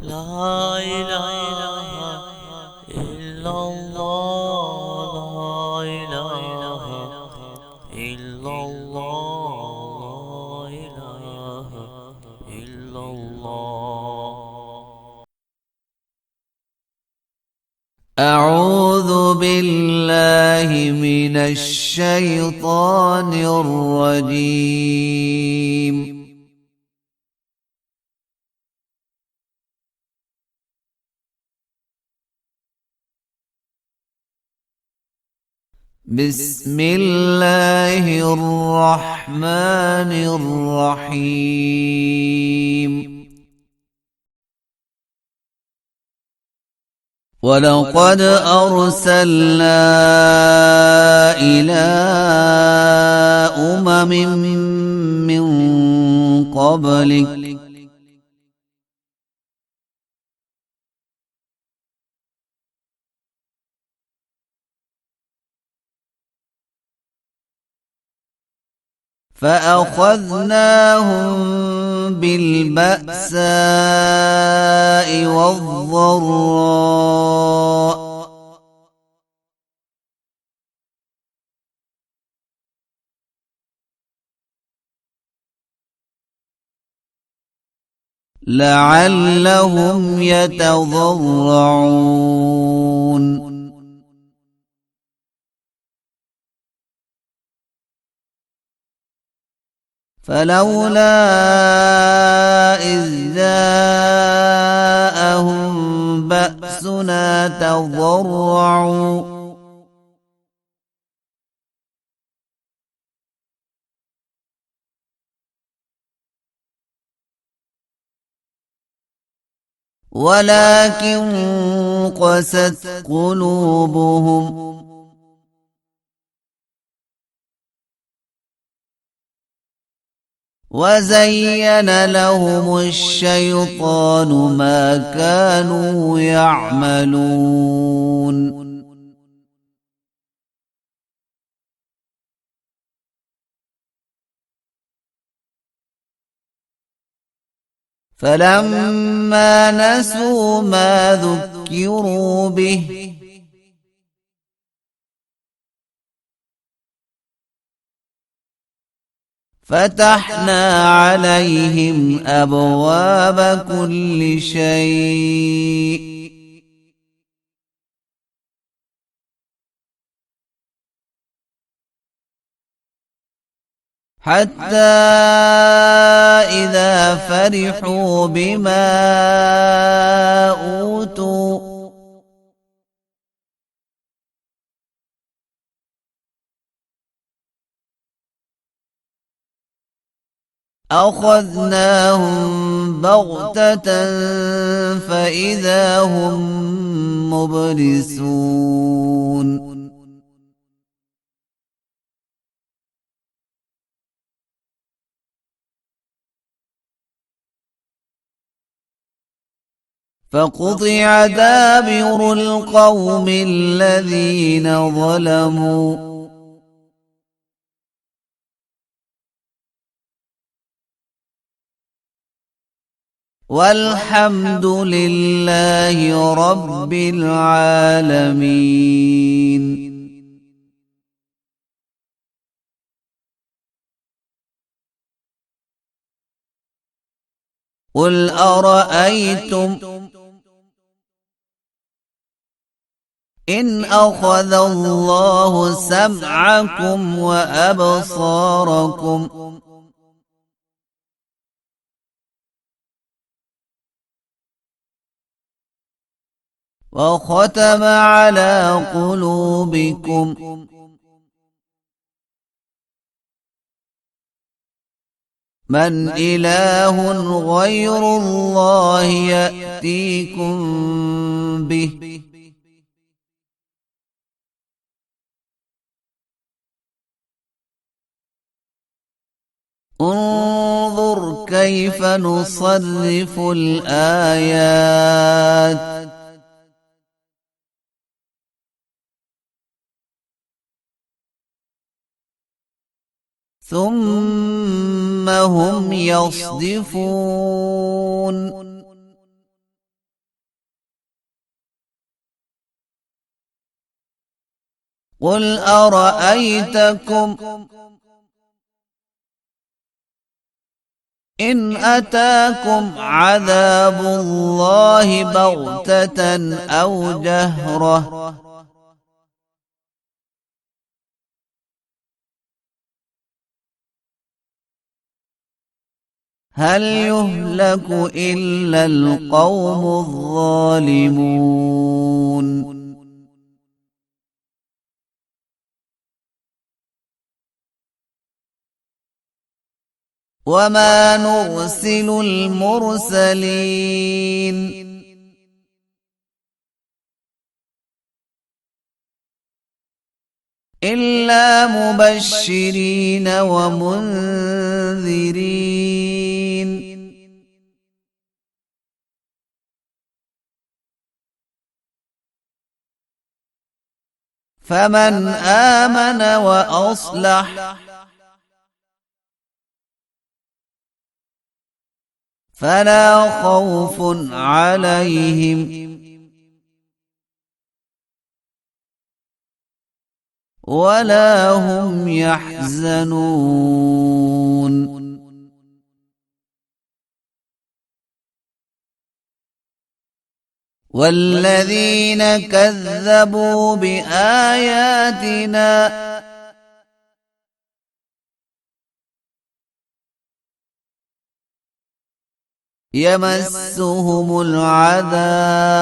لا إله إلا الله، لا إله إلا الله، لا إله إلا الله. أعوذ بالله من الشيطان الرجيم. بسم الله الرحمن الرحيم. ولقد أرسلنا إلى أمم من قبلك فأخذناهم بالبأساء والضراء لعلهم يتضرعون. فلولا إذ جاءهم بأسنا تضرعوا ولكن قست قلوبهم وزين لهم الشيطان ما كانوا يعملون. فلما نسوا ما ذكروا به فتحنا عليهم أبواب كل شيء حتى إذا فرحوا بما أوتوا أخذناهم بغتة فإذا هم مبلسون. فقطع دابر القوم الذين ظلموا والحمد لله رب العالمين. قل أرأيتم إن أخذ الله سمعكم وأبصاركم وختم على قلوبكم من إله غير الله يأتيكم به انظر كيف نصرف الآيات ثم هم يصدفون. قل أرأيتكم إن أتاكم عذاب الله بغتة أو جهرة هل يهلك إلا القوم الظالمون وما نرسل المرسلين إلا مبشرين ومنذرين فمن آمن وأصلح فلا خوف عليهم ولا هم يحزنون والذين كذبوا بآياتنا يمسهم العذاب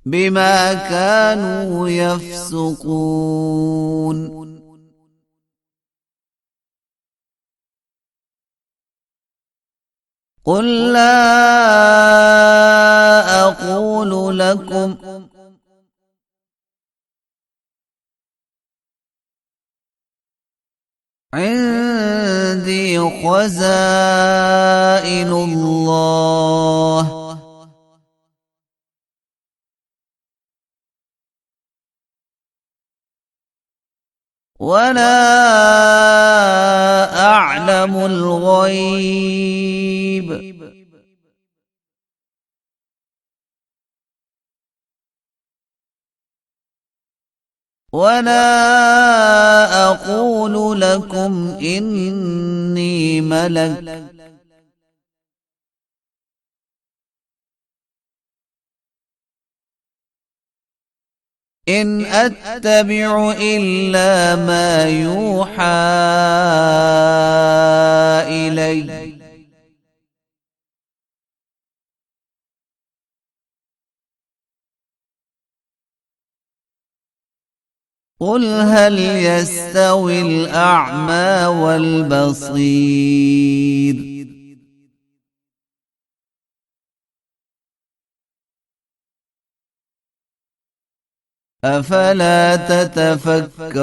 بما كانوا يفسقون قل لا أقول لكم عندي خزائن الله ولا أعلم الغيب ولا أقول لكم إني ملك إن أتبع إلا ما يوحى إلي قل هل يستوي الأعمى والبصير أفلا تتفكرون